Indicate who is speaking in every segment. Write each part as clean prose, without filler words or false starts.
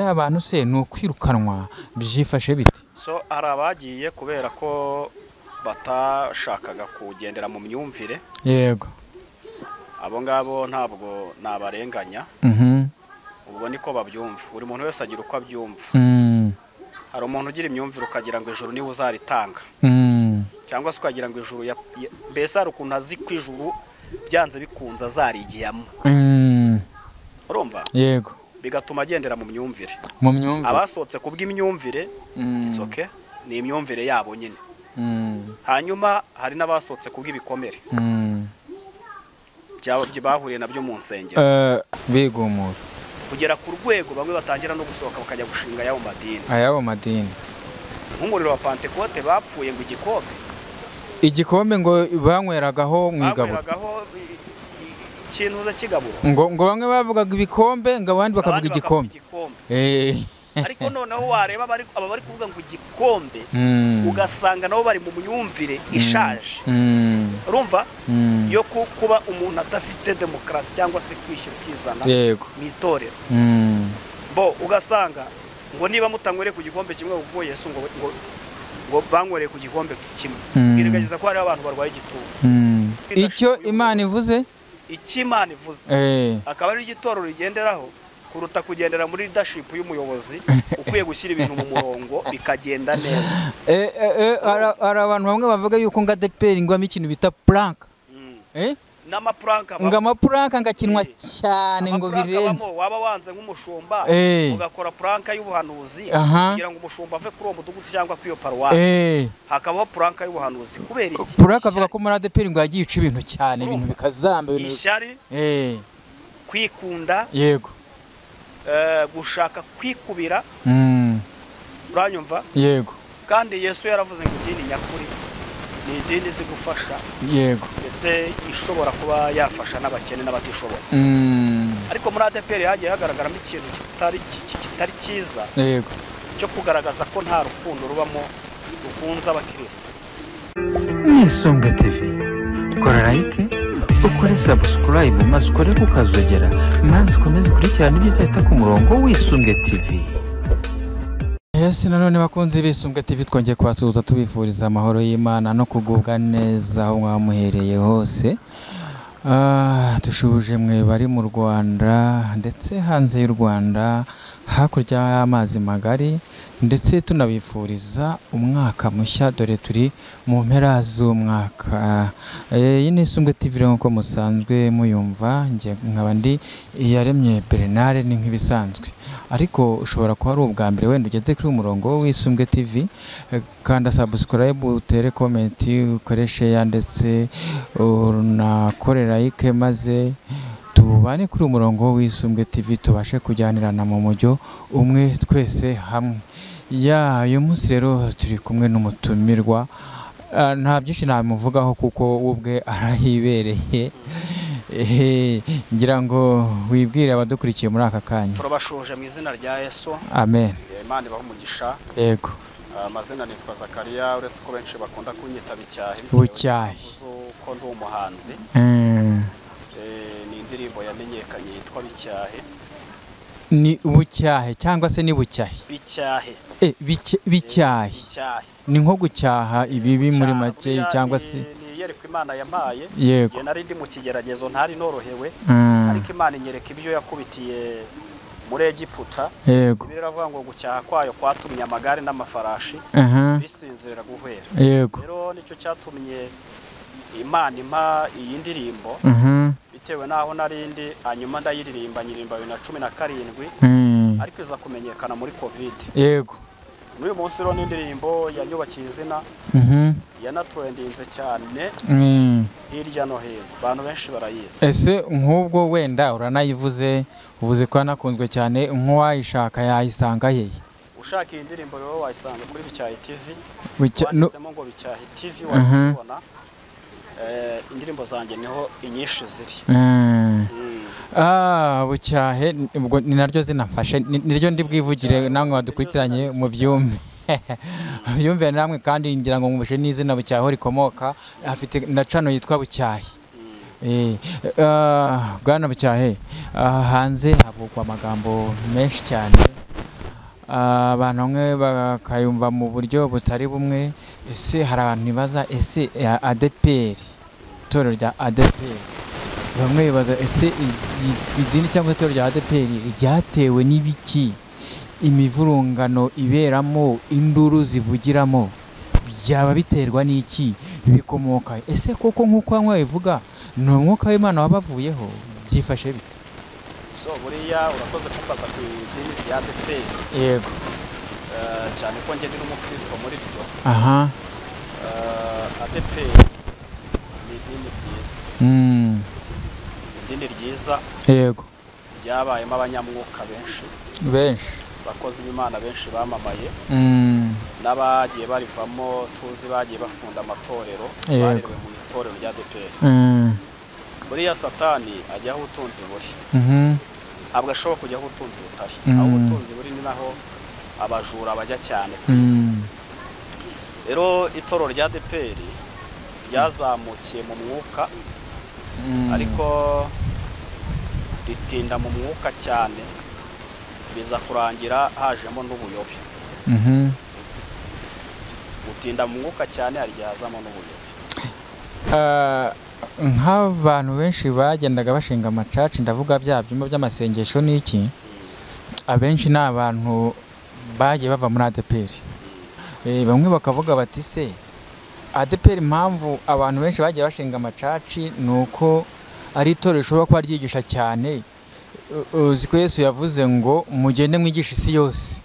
Speaker 1: abantu se no kwirukanwa byifashe biti
Speaker 2: so arabagiye kubera ko batashakaga kugendera mu myumvire
Speaker 1: yego
Speaker 2: abo ngabo ntabwo nabarenganya ubwo niko babyumva buri muntu wese agira uko abyumva hari umuntu ugira imyumvire ukagira ngo ijuru niwe uzaritanga cyangwa se ukagira ngo ijuru mbese hari ukuntu azi ko ijuru byanze bikunze azarigiyamo urumva
Speaker 1: yego
Speaker 2: bigatuma agendera mu myumvire abasohotse kubw'imyumvire it's okay ni imyumvire yabo nyine hanyuma hari n'abasohotse kubw'ibikomere bahuriye nabyo mu nsengero
Speaker 1: bigumura
Speaker 2: kugera ku rwego bamwe batangira no gusohoka bakajya gushinga ayabo madini nk'umuriro wa Pentecote bapfuye ngo
Speaker 1: igikombe ngo banyweragaho mwigabo
Speaker 2: ikintu kigaburo
Speaker 1: ngo bamwe bavugaga ibikombe ngo abandi bakavuga igikombe
Speaker 2: ariko noneho wareba bari kuvuga ngo igikombe ugasanga nabo bari mu myumvire ishaje urumva yo kuba umuntu adafite demokarasi cyangwa se kwishyura ukizana mu itorero bo ugasanga ngo niba mutangwereye ku gikombe kimwe kuko Yesu ngo bangwereye ku gikombe kimwe bigaragaza ko hari abantu barwaye igituntu
Speaker 1: icyo Imana ivuze
Speaker 2: akaba ari igitorero rigenderaho kuruta kugendera muri leadership y'umuyobozi ukwiye gushyira ibintu mu murongo bikagenda neza
Speaker 1: hari abantu bamwe bavuga yuko nga ADEPR ingwamo ikintu bita plank
Speaker 2: n'amapranka
Speaker 1: ngo amapranka ngakinwa cyane ngo birenze
Speaker 2: waba wanze nk'umushumba ugakora pranka y'ubuhanuzi kugira ngo umushumba ave kuri uwo mudugudu cyangwa kuri iyo paruwasi hakabaho pranka y'ubuhanuzi kubera iki
Speaker 1: pranka avuga ko muri ADEPR ngo yagiye ica ibintu cyane ibintu bikazamba
Speaker 2: ishyari kwikunda
Speaker 1: yego
Speaker 2: gushaka kwikubira uranyumva
Speaker 1: yego
Speaker 2: kandi Yesu yaravuze ngo idini nyakuri ni idini zigufasha
Speaker 1: yego
Speaker 2: ndetse ishobora kuba yafasha n'abakene n'abatishoboye ariko muri ADEPR hagiye hagaragaramo ikintu kitari cyiza
Speaker 1: yego
Speaker 2: cyo kugaragaza ko nta rukundo rubamo rukunze abakristo.
Speaker 1: Isonga TV kora like ukore subscribe maze ukore kukazogera maze ukomeze kurikirana ibizahita ku murongo w'Isonga TV. Yes, nanone bakunze b'Isonga TV twongeye kubasuhuza tubifuriza amahoro y'Imana no kugubwa neza aho mwamuhereye hose. Tushuje mwe bari mu Rwanda ndetse hanze y'u Rwanda hakurya y'amazi magari ndetse tunabifuriza umwaka mushya dore turi mu mpera z'umwaka. Iyi ni Isonga TV nko musanzwe muyumva nje nkaba ndi Iyaremye Bernard ni nk'ibisanzwe ariko ushobora kuba ari ubwa mbere wenda ugeze kuri umurongo w'Isonga TV kanda subscribe utere comment ukore share ndetse unakorera like maze tubane kuri umurongo w'Isonga TV tubashe kujyanirana mu mujyo umwe twese hamwe. Uyu munsi rero turi kumwe n'umutumirwa nta byinshi namuvugaho kuko ubwe arahibereye. Ngira ngo wibwire abadukurikiye muri aka kanya.
Speaker 2: Turabashuje mu izina rya Yesu.
Speaker 1: Amen.
Speaker 2: Imana ibahe umugisha.
Speaker 1: Yego.
Speaker 2: Amazina nitwa Zakariya uretse ko benshi bakunda kunyita
Speaker 1: Bucyahi.
Speaker 2: Ko ndi umuhanzi. Ni indirimbo yamenyekanye yitwa Bicyahe.
Speaker 1: Ni Bucyahe cyangwa se ni Bucyahi?
Speaker 2: Bicyahe.
Speaker 1: Bicyahi. Ni nko gucyaha ibibi muri make cyangwa se
Speaker 2: yereka Imana yampaye.
Speaker 1: Yego.
Speaker 2: Nari ndi mu kigeragezo ntari norohewe ariko Imana inyereka ibyo yakubitiye muri Egiputa.
Speaker 1: Yego.
Speaker 2: Biravuga ngo gucyaha kwayo kwatumye amagare n'amafarashi bisinzira guhwera.
Speaker 1: Yego.
Speaker 2: Rero nicyo cyatumye Imana impa iyi ndirimbo bitewe naho narindi hanyuma ndayiririmba 2017 ariko iza kumenyekana muri Covid.
Speaker 1: Yego.
Speaker 2: Muri uyu munsi rero n'indirimbo yanyubakiye izina yanatrendinze cyane hirya no hino abantu benshi barayizi.
Speaker 1: Ese nk'ubwo wenda uranayivuze uvuze ko anakunzwe cyane nk'uwayishaka yayisanga hehe?
Speaker 2: Ushaka iyi ndirimbo rero wayisanga kuri Bicyahi TV. Wanditsemo ngo Bicyahi TV wabona. Indirimbo zanjye niho inyinshi ziri. Bucyahe ubwo ni naryo zinafashe niryo ndi bwivugire namwe wadukurikiranye mu byumve. Yumve namwe kandi ngira ngo ngubushe n'izina Bucyahe rikomoka afite ndacano yitwa Bucyahi. Bwana Bucyahe hanze havugwa amagambo menshi cyane
Speaker 1: abantu bamwe bakayumva mu buryo butari bumwe. Ese hari abantu bibaza ese ADEPR, itorero rya ADEPR, bamwe bibaza ese idini cyangwa itorero rya ADEPR ryatewe n'ibiki, imivurungano iberamo, induru zivugiramo, byaba biterwa n'iki, bikomoka ese koko nk'uko bamwe babivuga ni umwuka w'Imana wabavuyeho, byifashe bite?
Speaker 2: So buriya urakoze kumfata ku idini rya ADEPR.
Speaker 1: Yego.
Speaker 2: Cyane ko njye ndi n'umukristo muri ryo.
Speaker 1: Aha.
Speaker 2: ADEPR ni idini ryiza. Idini ryiza.
Speaker 1: Yego.
Speaker 2: Ryabayemo abanyamwuka benshi bakozi b'Imana benshi bamamaye, n'abagiye barivamo tuzi bagiye bafunda amatorero, barerewe mu itorero rya ADEPR. Buriya Satani ajyaho ubutunzi buri, ntabwo ashobora kujyaho ubutunzi butari, aho ubutunzi buri ni naho abajura bajya cyane. Rero itorero rya ADEPR ryazamukiye mu mwuka, ariko ritinda mu mwuka cyane, biza kurangira hajemo n'ubuyobe. Gutinda mu mwuka cyane hari igihe hazamo n'ubuyobe.
Speaker 1: Nk'abantu benshi bagendaga bashinga amacaci, ndavuga bya byumba by'amasengesho n'iki, abenshi ni abantu bagiye bava muri ADEPR. Bamwe bakavuga bati se ADEPR impamvu abantu benshi bagiye bashinga amacaci ni uko ari itorero rishobora kuba ryigisha cyane. Uzi ko Yesu yavuze ngo mugende mwigisha isi yose,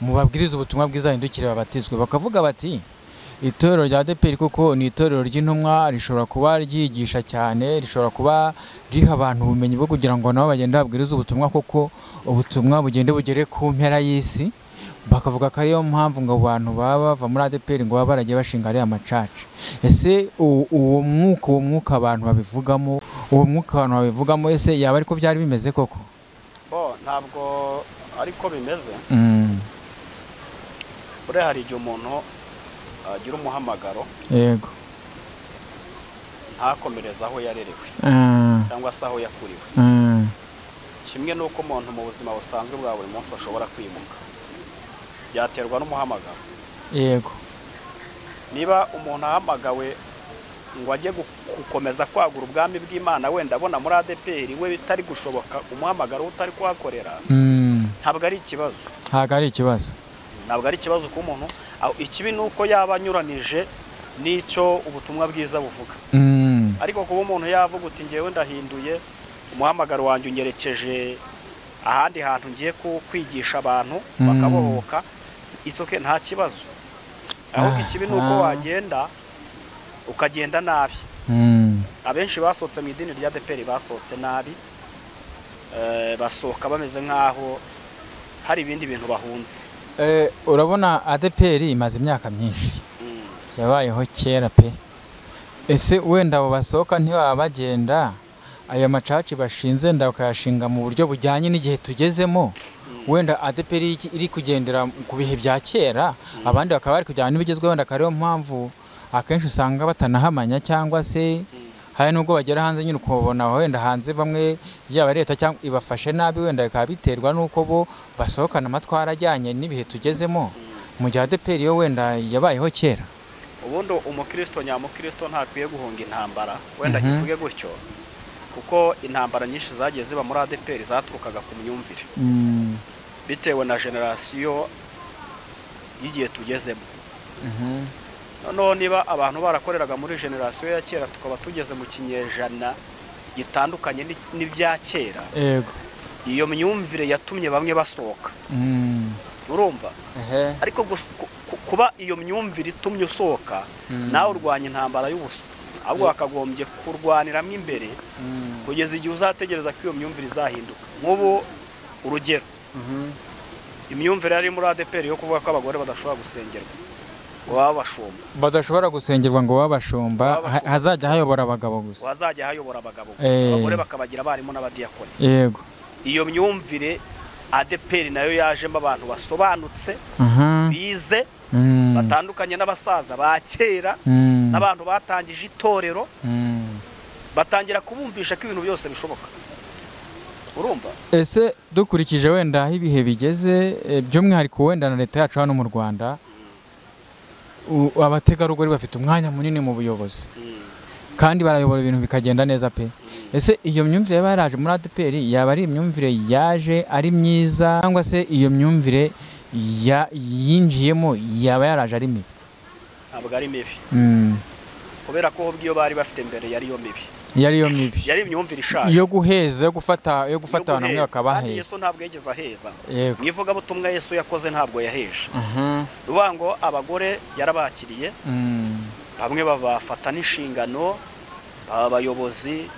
Speaker 1: mubabwirize ubutumwa bwiza, hindukire babatizwe. Bakavuga bati itorero rya ADEPR kuko ni itorero ry'intumwa, rishobora kuba ryigisha cyane, rishobora kuba riha abantu ubumenyi bwo kugira ngo nabo bagende babwirize ubutumwa, kuko ubutumwa bugende bugere ku mpera y'isi. Bakavuga ko ariyo mpamvu ngo abantu baba bava muri ADEPR ngo baba baragiye bashinga ariya macaci. Ese uwo mwuka abantu babivugamo, ese yaba ariko byari bimeze koko?
Speaker 2: Ntabwo ariko bimeze. Buriya hari igihe umuntu agira umuhamagaro,
Speaker 1: yego,
Speaker 2: ntakomereze aho yarerewe cyangwa se aho yakuriwe. Kimwe n'uko umuntu mu buzima busanzwe bwa buri munsi ashobora kwimuka, byaterwa n'umuhamagaro.
Speaker 1: Yego.
Speaker 2: Niba umuntu ahamagawe ngo ajye gukomeza kwagura ubwami bw'Imana, wenda abona muri ADEPR we bitari gushoboka, umuhamagaro utari kuhakorera, ntabwo ari ikibazo. Ntabwo ari ikibazo ku muntu. Ikibi ni uko yaba anyuranije n'icyo ubutumwa bwiza buvuga. Ariko kuba umuntu yavuga uti ngewe ndahinduye, umuhamagaro wanjye unyerekeje ahandi hantu ngiye kwigisha abantu bakabohoka, isoke nta kibazo. Ahubwo ikibi ni uko wagenda ukagenda nabi. Abenshi basohotse mu idini rya ADEPR basohotse nabi, basohoka bameze nk'aho hari ibindi bintu bahunze.
Speaker 1: Urabona ADEPR imaze imyaka myinshi, yabayeho kera pe. Ese wenda abo basohoka ntibaba bagenda aya macaci bashinze ndakayashinga mu buryo bujyanye n'igihe tugezemo, wenda ADEPR iri kugendera ku bihe bya kera, abandi bakaba bari kujyana n'ibigezweho, wenda kariyo mpamvu akenshi usanga batanahamanya, cyangwa se hari nubwo bagera hanze nyine ukabona wenda hanze bamwe yaba leta cyangwa ibafashe nabi, wenda bikaba biterwa n'uko bo basohokana amatwara ajyanye n'ibihe tugezemo, mu gihe ADEPR yo wenda yabayeho kera.
Speaker 2: Ubundi umukristo nyamukristo ntakwiye guhunga intambara, wenda kivuge gutyo, kuko intambara nyinshi zagiye ziba muri ADEPR zaturukaga ku myumvire, bitewe na generasiyo y'igihe tugezemo. Noneho niba abantu barakoreraga muri generasiyo ya kera, tukaba tugeze mu kinyejana gitandukanye n'ibya kera, iyo myumvire yatumye bamwe basohoka. Urumva? Ariko kuba iyo myumvire itumye usohoka, nawe urwanya intambara y'ubuso, ahubwo wakagombye kurwaniramo imbere kugeza igihe uzategereza ko iyo myumvire izahinduka. Nk'ubu urugero, imyumvire yari muri ADEPR yo kuvuga ko abagore badashobora gusengerwa ngo babashumba,
Speaker 1: badashobora gusengerwa ngo babashumba, hazajya hayobora abagabo gusa,
Speaker 2: abagore bakabagira abarimu n'abadiyakoni.
Speaker 1: Yego.
Speaker 2: Iyo myumvire ADEPR nayo yajemo abantu basobanutse, bize, batandukanye n'abasaza ba kera, n'abantu batangije itorero, batangira kubumvisha ko ibintu byose bishoboka. urumva.
Speaker 1: Ese dukurikije wenda aho ibihe bigeze by'umwihariko wenda na leta yacu hano mu Rwanda, abategarugori bafite umwanya munini mu buyobozi kandi barayobora ibintu bikagenda neza pe. Ese iyo myumvire yaba yaraje muri ADPR yaba ari imyumvire yaje ari myiza, cyangwa se iyo myumvire yinjiyemo yaba yaraje ari mibi?
Speaker 2: Ntabwo ari mibi, kubera ko ubwo iyo bari bafite mbere yari yo mibi, yari imyumvire ishaje yo
Speaker 1: guheza, yo gufata abantu bamwe bakabaheza.
Speaker 2: Yesu ntabwo yigeze aheza. Mwivuga butumwa Yesu yakoze ntabwo yaheje. Ruvuga ngo abagore yarabakiriye, bamwe babafata n'inshingano, abayobozi.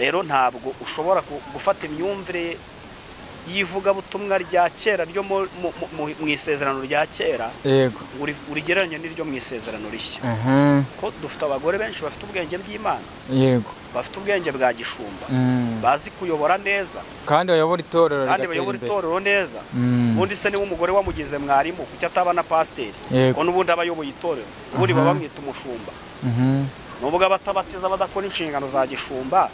Speaker 2: Rero ntabwo ushobora gufata imyumvire yivuga butumwa rya kera ryo mu isezerano rya kera urigereranya n'iryo mu isezerano rishya. Ko dufite abagore benshi bafite ubwenge bw'Imana, bafite ubwenge bwa gishumba, bazi kuyobora neza
Speaker 1: kandi bayobora
Speaker 2: itorero neza. Ubundi se niba umugore wamugize mwarimu kuki ataba na pasiteri? Ko n'ubundi aba ayoboye itorero, ubundi baba bamwita umushumba. Nubwo abatabatiza badakora inshingano za gishumba,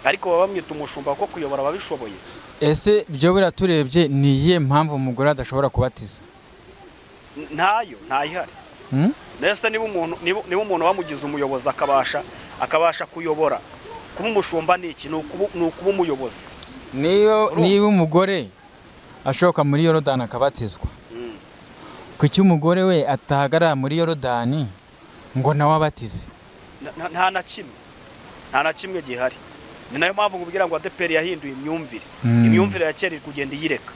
Speaker 2: ariko baba bamwita umushumba kuko kuyobora babishoboye.
Speaker 1: Ese byo biraturebye ni iyihe mpamvu umugore adashobora kubatiza?
Speaker 2: Ntayihari. Nese niba umuntu wamugize umuyobozi akabasha kuyobora, kuba umushumba ni iki? Ni ukuba umuyobozi. Niba umugore ashoka muri Yorodani akabatizwa, kuki umugore we atahagarara muri Yorodani ngo nawe abatize? Nta na kimwe gihari. Ni nayo mpamvu nkubwira ngo ADPR yahinduye imyumvire ya kera kugenda iyireka.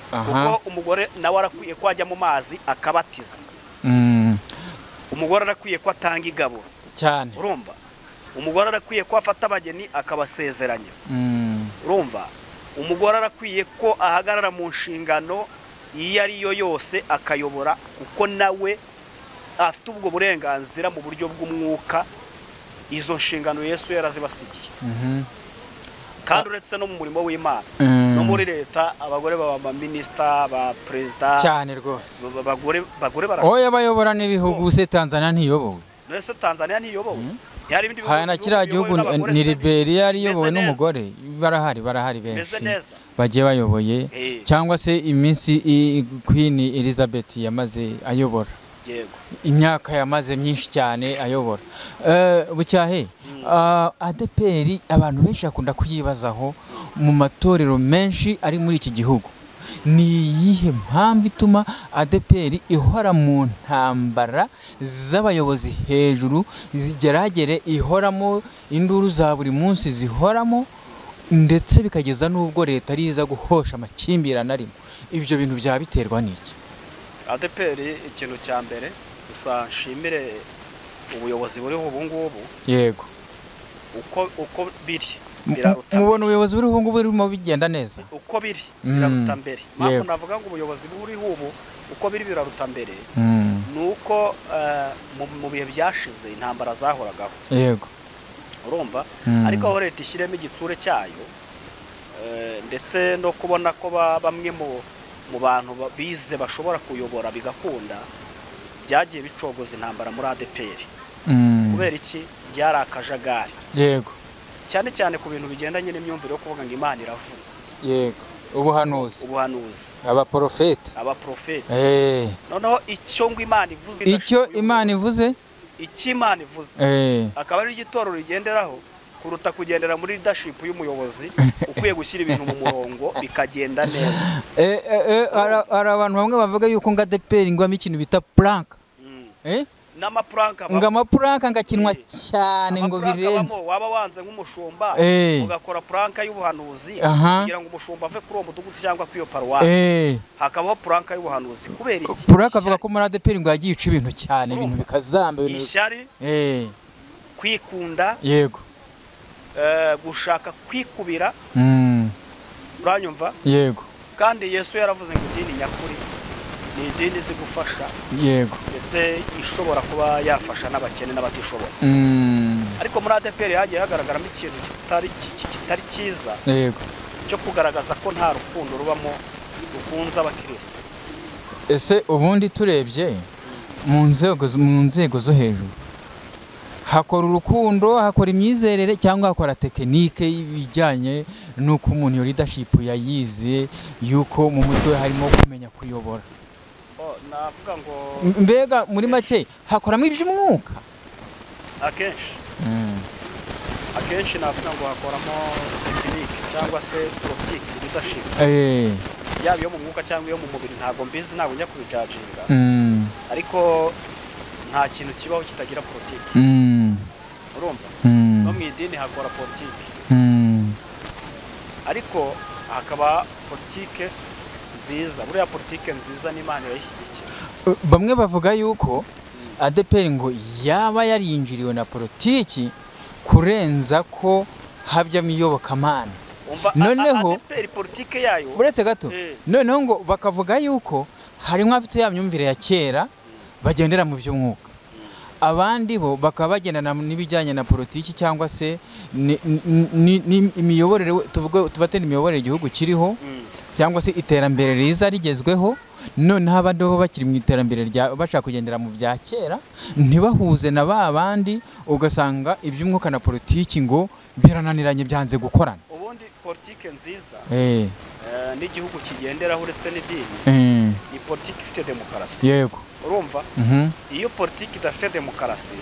Speaker 2: Kuko umugore nawe arakwiye ko ajya mu mazi akabatiza. Umugore arakwiye ko atanga igabo
Speaker 1: cyane,
Speaker 2: urumva. Umugore arakwiye ko afata abageni akabasezeranya, urumva. Umugore arakwiye ko ahagarara mu nshingano iyo ari yo yose akayobora, kuko nawe afite ubwo burenganzira mu buryo bw'umwuka. Izo nshingano Yesu yarazibasigiye. Kandi uretse no mu murimo w'Imana, no muri leta abagore baba minisita, ba president
Speaker 1: cyane rwose.
Speaker 2: Bagore
Speaker 1: oya bayobora n'ibihugu. Se Tanzania ntiyobowe?
Speaker 2: Nese Tanzania ntiyobowe.
Speaker 1: Yari ibindi bihugu na kiriya gihugu ni Liberia yariyobowe n'umugore. Barahari benshi bagiye bayoboye, cyangwa se iminsi Queen Elizabeth yamaze ayobora. Imyaka yamaze myinshi cyane ayobora. Bucyahe, ADPR abantu benshi bakunda kuyibazaho mu matorero menshi ari muri iki gihugu. Ni iyihe mpamvu ituma ADPR ihora mu ntambara z'abayobozi hejuru, zigeragere ihoramo induru za buri munsi zihoramo, ndetse bikageza n'ubwo leta ariza guhosha amakimbirane arimo? Ibyo bintu byaba biterwa n'iki?
Speaker 2: ADPR ikintu cya mbere gusa nshimire ubuyobozi buriho ubu ngubu.
Speaker 1: Yego.
Speaker 2: Uko biri
Speaker 1: mubona ubuyobozi buriho ubu ngubu burimo bigenda neza?
Speaker 2: Uko biri biraruta mbere. Mpamvu navuga ngo ubuyobozi buriho ubu uko biri biraruta mbere, nuko mu bihe byashize intambara zahoragaho.
Speaker 1: Yego.
Speaker 2: Urumva. Ariko aho leta ishyiremo igitsure cyayo, ndetse no kubona ko bamwe mu bantu bize bashobora kuyobora bigakunda, byagiye bicogoza intambara muri ADPR. Kubera iki? Byari akajagari.
Speaker 1: Yego.
Speaker 2: Cyane cyane ku bintu bigendanye n'imyumvire yo kuvuga ngo Imana iravuze.
Speaker 1: Yego. Ubuhanuzi. Abaprofeti. Noneho icyo ngo Imana ivuze, Imana ivuze akaba ari igitorero rigenderaho, kuruta kugendera muri leadership y'umuyobozi ukwiye gushyira ibintu mu murongo bikagenda neza. Hari abantu bamwe bavuga yuko ngo ADPR ingwamo ikintu bita plank. Amaplanka ngakinwa cyane ngo birenze.
Speaker 2: Waba wanze nk'umushumba ugakora planka y'ubuhanuzi kugira ngo umushumba ave kuri uwo mudugudu cyangwa kwiyo paruwasi, hakabaho planka y'ubuhanuzi. Kubera iki?
Speaker 1: Planka avuga ko muri ADPR ngo yagiye ica ibintu cyane, ibintu bikazamba, ibintu
Speaker 2: ishyari, kwikunda,
Speaker 1: yego,
Speaker 2: gushaka kwikubira. Uranyumva?
Speaker 1: Yego.
Speaker 2: Kandi Yesu yaravuze ngo idini nyakuri ni idini zigufasha,
Speaker 1: yego,
Speaker 2: ndetse ishobora kuba yafasha n'abakene n'abatishoboye. Ariko muri ADPR hagiye hagaragaramo ikintu kitari cyiza,
Speaker 1: yego,
Speaker 2: cyo kugaragaza ko nta rukundo rubamo rukunze abakristo.
Speaker 1: Ese ubundi turebye mu nzego zo hejuru hakora urukundo, hakora imyizerere, cyangwa hakora tekinike y'ibijyanye n'uko umuntu iyo leadership yayize, yuko mu mutwe harimo kumenya kuyobora?
Speaker 2: navuga ngo
Speaker 1: mbega muri make hakoramo iby'umwuka
Speaker 2: akenshi navuga ngo hakoramo tekinike cyangwa se politiki leadership, yaba iyo mu mwuka cyangwa iyo mu mubiri, ntabwo mbizi, ntabwo njya kubijajinga, ariko nta kintu kibaho kitagira politiki. urumva no mu idini hakora politiki, ariko hakaba politiki nziza. Buriya politiki nziza n'Imana irayishyigikira.
Speaker 1: Bamwe bavuga yuko ADEPR ngo yaba yarinjiriwe na politiki kurenza ko habyamo iyobokamana. Noneho
Speaker 2: ADEPR politiki yayo
Speaker 1: buretse gato, noneho ngo bakavuga yuko harimo afite ya myumvire ya kera bagendera mu by'umwuka, abandi bo bakaba bagendana n'ibijyanye na politiki cyangwa se imiyoborere, tuvatene imiyoborere igihugu kiriho cyangwa se iterambere riza rigezweho. Noneho abandi bo bakiri mu iterambere bashaka kugendera mu bya kera, ntibahuze na ba bandi, ugasanga iby'umwuka na politiki ngo birananiranye, byanze gukorana.
Speaker 2: Ubundi politiki nziza n'igihugu kigenderaho uretse n'idini ni politiki ifite demokarasi.
Speaker 1: Yego,
Speaker 2: urumva iyo politiki idafite demokarasi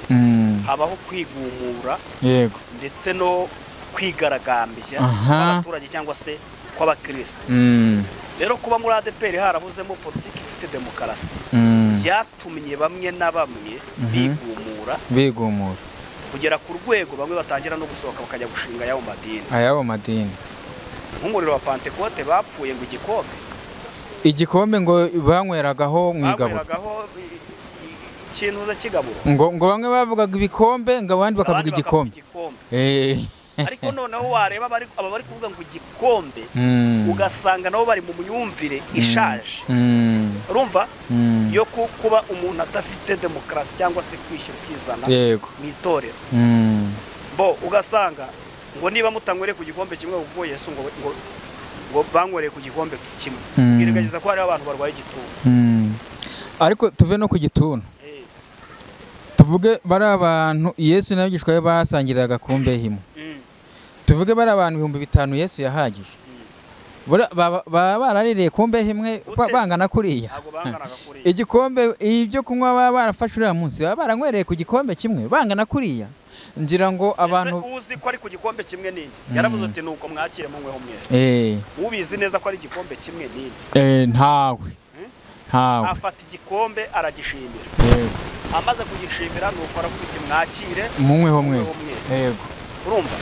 Speaker 2: habaho kwigumura,
Speaker 1: yego,
Speaker 2: ndetse no kwigaragambya kw'abaturage cyangwa se kw'abakristo. Rero kuba muri ADEPR harabuzemo politiki ifite demokarasi byatumye bamwe na bamwe bigumura kugera ku rwego bamwe batangira no gusohoka bakajya gushinga ayabo madini. Nk'umuriro wa Pentecote bapfuye ngo
Speaker 1: igikombe ngo banyweragaho mu igaburo,
Speaker 2: ikintu kigaburo,
Speaker 1: ngo bamwe bavugaga ibikombe, ngo abandi bakavuga igikombe.
Speaker 2: Ariko noneho wareba aba bari kuvuga ngo igikombe, ugasanga nabo bari mu myumvire ishaje. urumva yo kuba umuntu adafite demokarasi cyangwa se kwishyura ukizana mu itorero. Bo ugasanga ngo niba mutangwereye ku gikombe kimwe ubwo Yesu ngo bangwereye ku gikombe kimwe, bigaragaza ko hari abantu barwaye igituntu.
Speaker 1: Ariko tuve no ku gituntu, tuvuge bari abantu Yesu n'abigishwa be basangiraga gakombe himwe, tuvuge bari abantu 5,000 Yesu yahagije, baba baraririye kumbe himwe bangana kuriya. Igikombe ibyo kunywa baba barafashe uriya munsi baba baranywereye ku gikombe kimwe bangana kuriya. Ngira ngo abantu
Speaker 2: uzi ko ari ku gikombe kimwe nini, yaravuze ati nuko mwakire munyweho mwese. Ubizi neza ko ari igikombe kimwe nini.
Speaker 1: Ntawe
Speaker 2: afata igikombe aragishimira, amaze kugishimira nuko aravuga ati mwakire
Speaker 1: munyweho mwese. Yego,
Speaker 2: urumva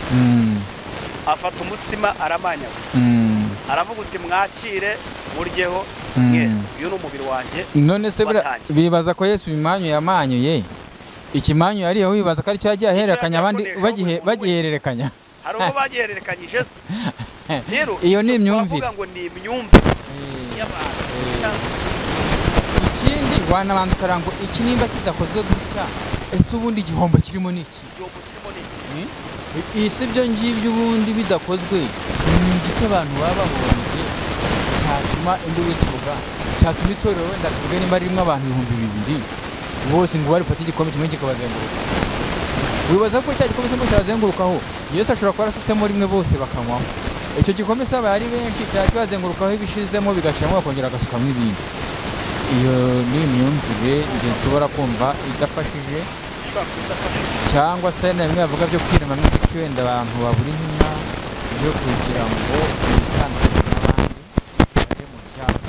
Speaker 2: afata umutsima aramanyaga, aravuga uti mwakire muryeho mwese, uyu n'umubiri wanjye.
Speaker 1: None se bibaza ko Yesu imanyuye yamanyuye ikimanyu yari wibaza ko ari cyo yagiye ahererekanya abandi bagihererekanya.
Speaker 2: Hari uko bagihererekanyije. Rero
Speaker 1: iyo ni imyumvire,
Speaker 2: bavuga ngo ni imyumvire y'abantu.
Speaker 1: Ikindi wanabanza ukarango iki nimba kidakozwe gutya, ese ubundi igihombo kirimo n'iki? Isi byo ngibyo ubundi bidakozwe ni igice abantu baba bahombye cyatuma induru tuvuga, cyatuma itorero wenda tuvuge nimba ririmo abantu 2,000 bose ngo barifata igikombe kimwe kikabazenguruka. Wibaza ko cya gikombe kimwe cyazengurukaho Yesu ashobora kuba arasutsemo rimwe bose bakanywaho. Icyo gikombe saba ari benshi cyakibazengurukaho ibishizemo bigashiramo bakongera agasukamo ibindi. Iyo ni imyumvire nje nshobora kumva idafashije, cyangwa se na bimwe bavuga byo kwirema nk'igice wenda abantu babura intumwa byo kugira ngo bitandukanye n'abandi bajye mu byabo.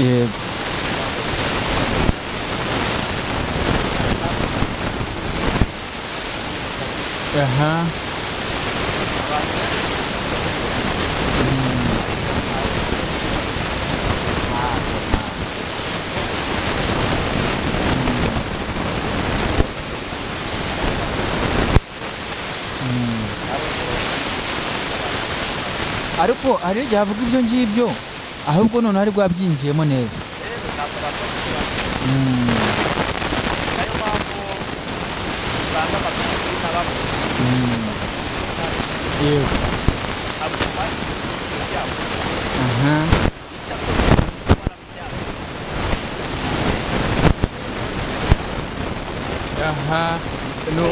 Speaker 1: Yego, ariko hari igihe avuga ibyo ngibyo ahubwo none ari rwabyinjiyemo neza. yego
Speaker 2: abo bagiye byabo
Speaker 1: aha aha no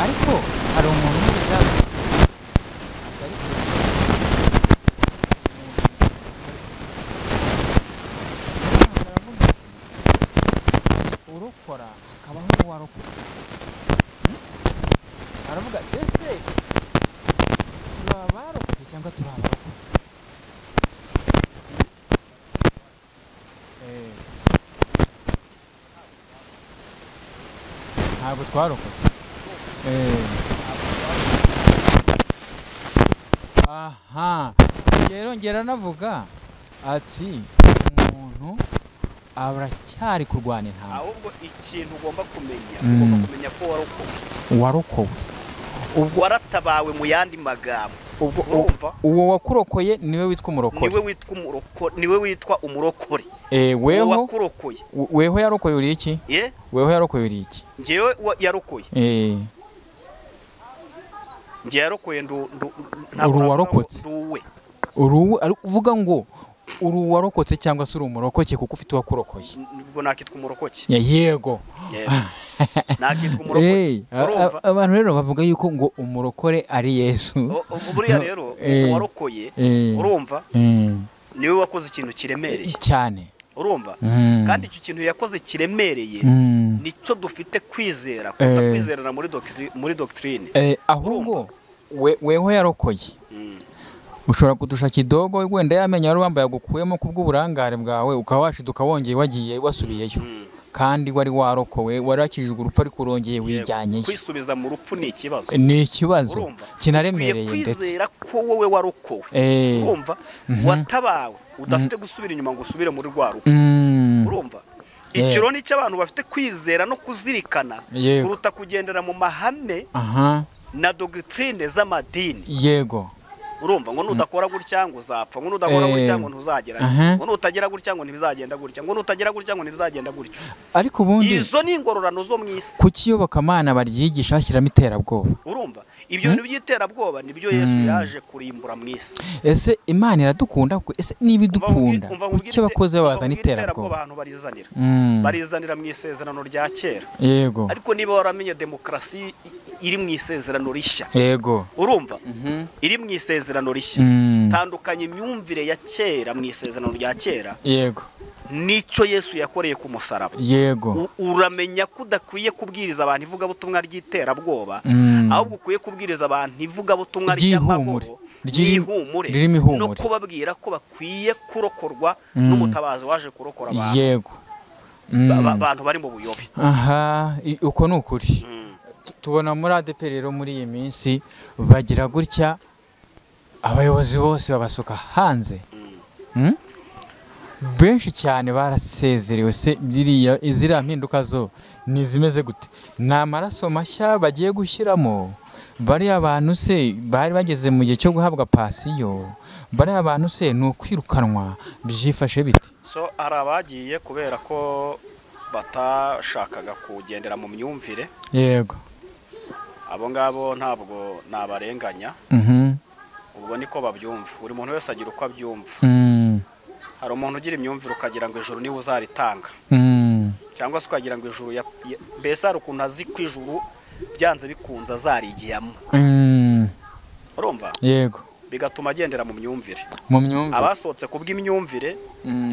Speaker 1: ariko hari umuntu wese urukora akabaho n'uwarokotse aravuga ese turaba barokotse cyangwa turabarokotse ntabwo twarokotse aha rero ngera navuga ati umuntu aracyari kurwana intambara
Speaker 2: ahubwo ikintu ugomba kumenya ko
Speaker 1: warokowe
Speaker 2: ubwo waratabawe mu yandi magambo
Speaker 1: uwo wakurokoye niwe witwa umurokore
Speaker 2: niwe witwa umurokore
Speaker 1: weho
Speaker 2: wakurokoye
Speaker 1: weho yarokoye uri iki weho yarokoye uri iki
Speaker 2: ngewe yarokoye ngewe yarokoye
Speaker 1: uru warokotse uru uvuga ngo uru warokotse cyangwa se uri umurokoke kuko ufite uwakurokoye
Speaker 2: ubwo nakitwa umurokoke
Speaker 1: yego
Speaker 2: nakitwa umurokoke
Speaker 1: abantu rero bavuga yuko ngo umurokore ari Yesu
Speaker 2: buriya rero warokoye urumva niwe wakoze ikintu kiremereye
Speaker 1: cyane
Speaker 2: urumva kandi icyo kintu yakoze kiremereye nicyo dufite kwizera kwizerana muri doctrine
Speaker 1: ahubwo weho yarokoye ushobora kudusha kidogo wenda yamenya ari wambaye agukuyemo kubw'uburangare bwawe ukawashiduka wongeye wagiye wasubiyeyo kandi wari warokowe warakijijwe urupfu ariko urongeye wijyanyeyo
Speaker 2: kwisubiza mu rupfu
Speaker 1: ni ikibazo kinaremereye ndetse
Speaker 2: kwizera ko wowe warokowe urumva watabawe udafite gusubira inyuma ngo usubire muri rwa rupfu urumva ikiro ni cy'abantu bafite kwizera no kuzirikana kuruta kugendera mu mahame na doctrine z'amadini
Speaker 1: yego
Speaker 2: urumva ngo nudakora gutya ngo uzapfa ngo nudakora gutya ngo ntuzagera ngo nutagira gutya ngo ntibizagenda gutya ngo nutagira gutya ngo ntibizagenda gutya
Speaker 1: ariko ubundi
Speaker 2: izo ni ingororano zo mu isi
Speaker 1: kuki iyobokamana baryigisha hashyiramo iterabwoba
Speaker 2: urumva ibyo bintu by'iterabwoba nibyo Yesu yaje kurimbura mu isi
Speaker 1: ese Imana iradukunda ese niba idukunda kuki abakozi bazana iterabwoba
Speaker 2: abantu barizanira mu isezerano rya kera
Speaker 1: yego
Speaker 2: ariko niba waramenye demokarasi iri mu isezerano rishya
Speaker 1: yego
Speaker 2: urumva iri mu isezerano rishya tandukanye imyumvire ya kera mu isezerano rya kera
Speaker 1: yego
Speaker 2: nicyo Yesu yakoreye ku musaraba
Speaker 1: yego
Speaker 2: uramenya ko udakwiye kubwiriza abantu ivugabutumwa ry'iterabwoba ahubwo ukwiye kubwiriza abantu ivugabutumwa ry'amahoro ry'ihumure no kubabwira ko bakwiye kurokorwa n'umutabazi waje kurokora abantu
Speaker 1: yego
Speaker 2: abantu bari mu buyobe
Speaker 1: aha uko ni ukuri tubona muri ADP rero muri iyi minsi bagira gutya abayobozi bose babasuka hanze benshi cyane barasezerewe se ziriya mpinduka zo ni zimeze gute ni amaraso mashya bagiye gushyiramo bariya abantu se bari bageze mu gihe cyo guhabwa pasiyo bariya abantu se ni ukwirukanwa byifashe bite
Speaker 2: so hari abagiye kubera ko batashakaga kugendera mu myumvire
Speaker 1: yego
Speaker 2: abo ngabo ntabwo nabarenganya ubwo niko babyumva buri muntu wese agira uko abyumva hari umuntu ugira imyumvire ukagira ngo ijuru niwe uzaritanga cyangwa se ukagira ngo ijuru mbese hari ukuntu azi ko ijuru byanze bikunze azarigiyamo urumva
Speaker 1: yego
Speaker 2: bigatuma agendera mu myumvire abasohotse kubw'imyumvire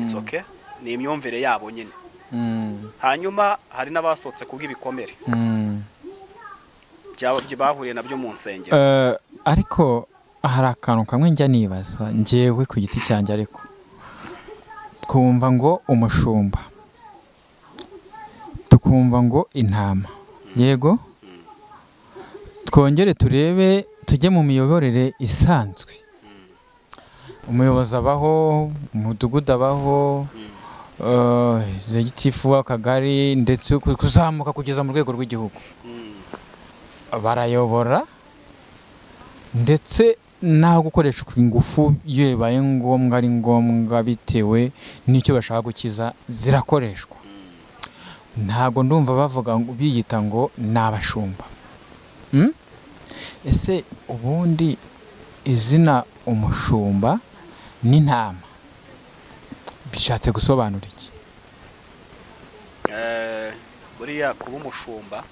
Speaker 2: itsoke ni imyumvire yabo nyine hanyuma hari n'abasohotse kubw'ibikomere bahuriye nabyo mu nsengero
Speaker 1: ariko hari akantu kamwe njya nibaza njyewe ku giti cyanjye ariko twumva ngo umushumba tukumva ngo intama yego twongere turebe tujye mu miyoborere isanzwe umuyobozi abaho umudugudu abaho executive w'akagari ndetse kuzamuka kugeza mu rwego rw'igihugu barayobora ndetse naho gukoreshwa ingufu iyo bibaye ngombwa ari ngombwa bitewe n'icyo bashaka gukiza zirakoreshwa ntabwo ndumva bavuga ngo biyita ngo ni abashumba ese ubundi izina umushumba n'intama bishatse gusobanura iki?
Speaker 2: buriya kuba umushumba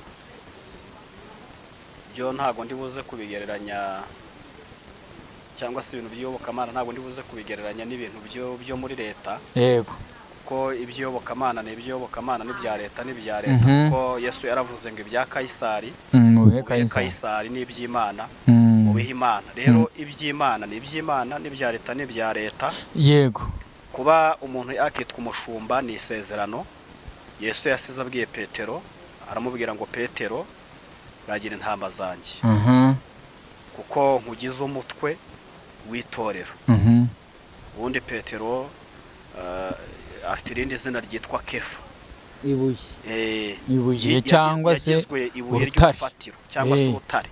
Speaker 2: byo ntabwo ndi buze kubigereranya, cyangwa se ibintu by'iyobokamana ntabwo ndi buze kubigereranya n'ibintu byo muri leta.
Speaker 1: Yego.
Speaker 2: Ko iby'iyobokamana ni iby'iyobokamana n'ibya leta n'ibya leta, kuko Yesu yaravuze ngo ibya Kayisari Kayisari n'iby'Imana mubihe Imana. Rero iby'Imana ni iby'Imana n'ibya leta n'ibya leta.
Speaker 1: Yego.
Speaker 2: Kuba umuntu yakitwa umushumba ni isezerano Yesu yasize abwiye Petero, aramubwira ngo Petero ragira intama zanjye, kuko nkugize umutwe w'itorero. Ubundi Petero afite irindi zina ryitwa Kefa,
Speaker 1: ibuye cyangwa se urutare
Speaker 2: cyangwa se urutare.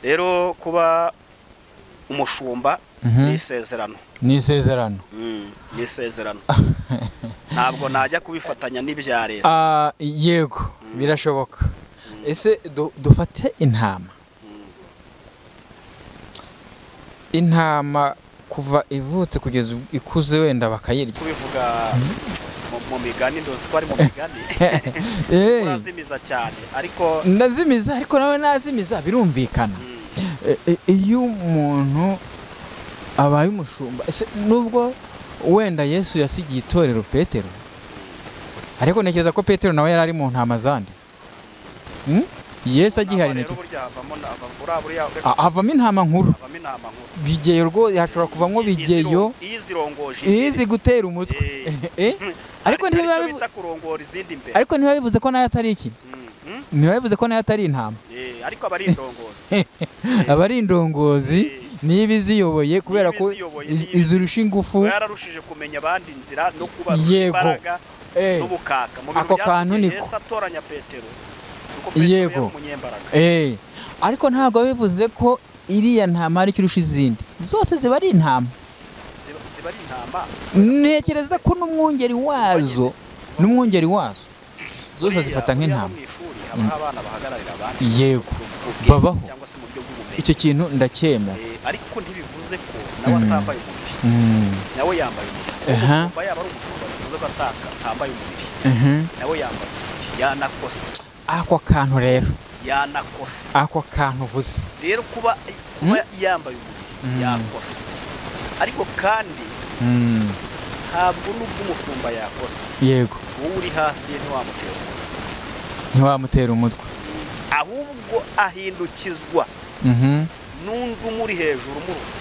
Speaker 2: Rero kuba umushumba ni isezerano,
Speaker 1: ni isezerano.
Speaker 2: Ntabwo najya kubifatanya n'ibya leta.
Speaker 1: Yego, birashoboka. Ese dufate intama, intama kuva ivutse kugeza ikuze wenda bakayirya.
Speaker 2: Kubivuga mu migani, ndozi ko ari mu migani. Urazimiza cyane ariko
Speaker 1: ndazimiza, ariko nawe nazimiza birumvikana. Iyo umuntu abaye umushumba, nubwo wenda Yesu yasigiye itorero Petero, ariko ntekereza ko Petero nawe yari ari mu ntama zandi. Yesu agihari havamo intama nkuru. Bigeyo rwose hashobora kuvamo bigeyo izi gutera umutwe. Ariko ntibiba bivuze ko nayo atari iki, ntibiba bivuze ko nayo atari intama.
Speaker 2: Ariko abari indongozi,
Speaker 1: abari indongozi niba iziyoboye, kubera ko izirusha ingufu,
Speaker 2: yararushije kumenya abandi inzira no kubaza imbaraga n'ubukaka. Mu bintu byatumye Yesu atoranya Petero,
Speaker 1: yego. Ariko ntabwo bivuze ko iriya ntama ari kirusha izindi, zose ziba ari intama. Ntekereza ko n'umwungeri wazo zose zifata nk'intama.
Speaker 2: Abana bahagararira abandi,
Speaker 1: yego, babaho. Icyo kintu ndacyemera.
Speaker 2: Ariko ntibivuze ko nawe atambaye umubiri, nawe yambaye umubiri. Yaba ari umushumba bivuze ko atambaye umubiri, nawe yambaye umubiri, yanakosa.
Speaker 1: Ako kantu rero,
Speaker 2: yanakosa.
Speaker 1: Ako kantu uvuze
Speaker 2: rero, kuba yambaye umubiri yakosa, ariko kandi ntabwo nubwo umushumba yakosa,
Speaker 1: yego,
Speaker 2: wowe uri hasi
Speaker 1: ntiwamutera umutwe,
Speaker 2: ahubwo ahindukizwa n'undi umuri hejuru mu rugo.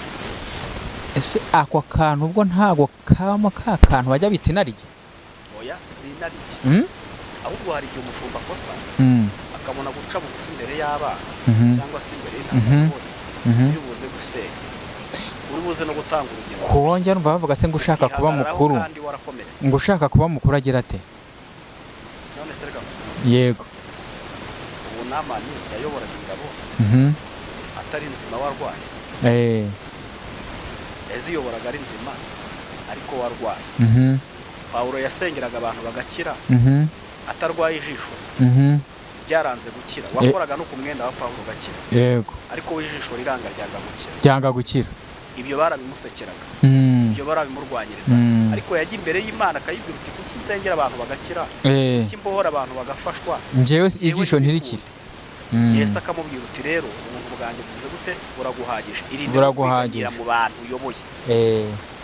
Speaker 1: Ese ako kantu ubwo ntabwo kabamo ka kantu bajya bita inarijye?
Speaker 2: Oya, si inarijye. Ahubwo hari igihe umushumba akosa akabona guca bugufi imbere y'abana cyangwa se imbere y'intama, uri buze gusenya, uri buze no gutanga urugero.
Speaker 1: Kongera numva bavuga se ngo ushaka kuba mukuru, ngo ushaka kuba mukuru agira ate?
Speaker 2: None se rega,
Speaker 1: yego,
Speaker 2: ubu Namani yayoboraga ingabo atari nzima, warwaye. Yaziyoboraga ari nzima ariko warwaye. Pawulo yasengeraga abantu bagakira atarwaye ijisho, byaranze gukira. Wakoraga no ku mwenda wa Pawulo gakira, yego, ariko wijisho ryanga gukira. Ibyo barabimusekeraga, ibyo barabimurwanyiriza. Ariko yajya imbere y'Imana akayibwira uti kuki nsengera abantu bagakira, kuki mbohora abantu bagafashwa, njyewe ijisho ntirikire. Yesu akamubwira uti rero ubuntu bwanjye buvuze gute, buraguhagije. Irinde kwigira mu bantu uyoboye,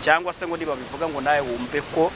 Speaker 2: cyangwa se ngo niba bivuga ngo nawe wumve ko